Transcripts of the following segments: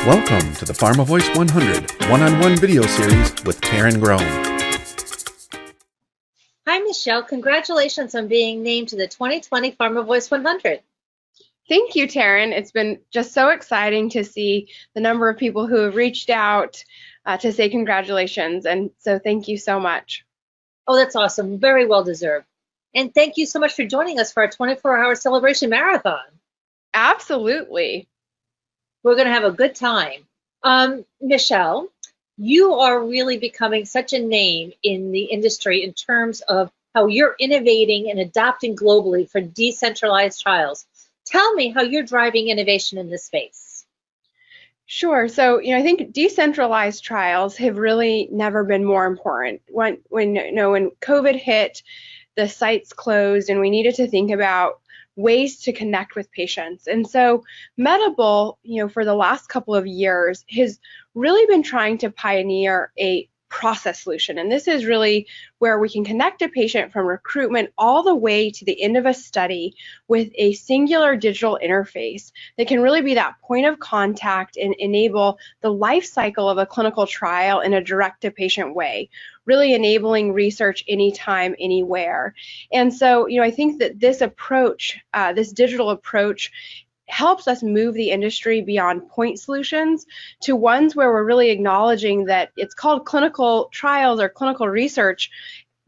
Welcome to the PharmaVOICE 100 one-on-one video series with Taryn Groen. Hi, Michelle. Congratulations on being named to the 2020 PharmaVOICE 100. Thank you, Taryn. It's been just so exciting to see the number of people who have reached out to say congratulations, and so thank you so much. Oh, that's awesome. Very well deserved. And thank you so much for joining us for our 24-hour celebration marathon. Absolutely. We're going to have a good time. Michelle, you are really becoming such a name in the industry in terms of how you're innovating and adopting globally for decentralized trials. Tell me how you're driving innovation in this space. Sure. So, I think decentralized trials have really never been more important. When COVID hit, the sites closed, and we needed to think about ways to connect with patients. And so Medable, for the last couple of years has really been trying to pioneer a process solution. And this is really where we can connect a patient from recruitment all the way to the end of a study with a singular digital interface that can really be that point of contact and enable the life cycle of a clinical trial in a direct-to-patient way, really enabling research anytime, anywhere. And so, I think that this approach, this digital approach, helps us move the industry beyond point solutions to ones where we're really acknowledging that it's called clinical trials or clinical research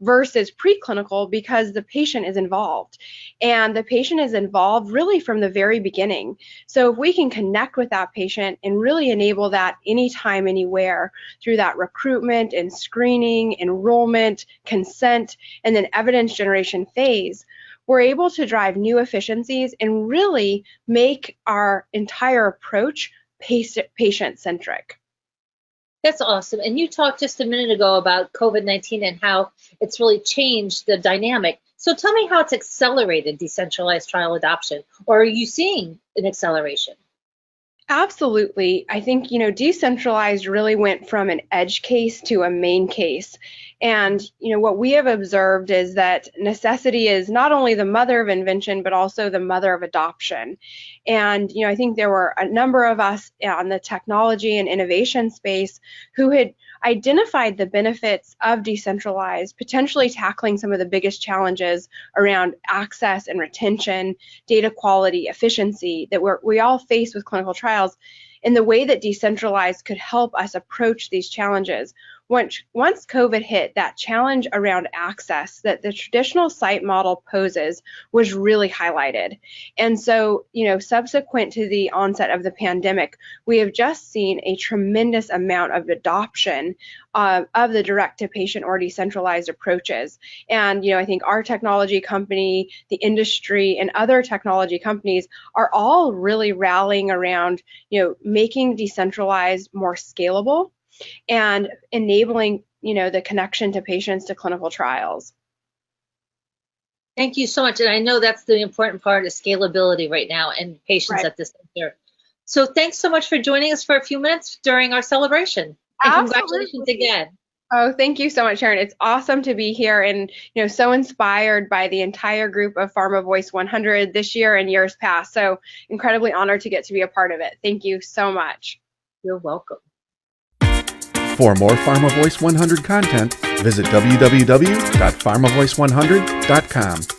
versus preclinical because the patient is involved. And the patient is involved really from the very beginning. So if we can connect with that patient and really enable that anytime, anywhere through that recruitment and screening, enrollment, consent, and then evidence generation phase, we're able to drive new efficiencies and really make our entire approach patient-centric. That's awesome. And you talked just a minute ago about COVID-19 and how it's really changed the dynamic. So tell me how it's accelerated decentralized trial adoption, or are you seeing an acceleration? Absolutely. I think, decentralized really went from an edge case to a main case. And, what we have observed is that necessity is not only the mother of invention, but also the mother of adoption. And, I think there were a number of us on the technology and innovation space who had identified the benefits of decentralized, potentially tackling some of the biggest challenges around access and retention, data quality, efficiency that we all face with clinical trials, and the way that decentralized could help us approach these challenges. Once COVID hit, that challenge around access that the traditional site model poses was really highlighted. And so, subsequent to the onset of the pandemic, we have just seen a tremendous amount of adoption of the direct-to-patient or decentralized approaches. And, I think our technology company, the industry, and other technology companies are all really rallying around, making decentralized more scalable and enabling, the connection to patients to clinical trials. Thank you so much. And I know that's the important part of scalability right now and patients Right. at the center. So thanks so much for joining us for a few minutes during our celebration. And Absolutely. congratulations again. Oh, thank you so much, Sharon. It's awesome to be here and, so inspired by the entire group of PharmaVOICE 100 this year and years past. So incredibly honored to get to be a part of it. Thank you so much. You're welcome. For more PharmaVOICE 100 content, visit www.pharmavoice100.com.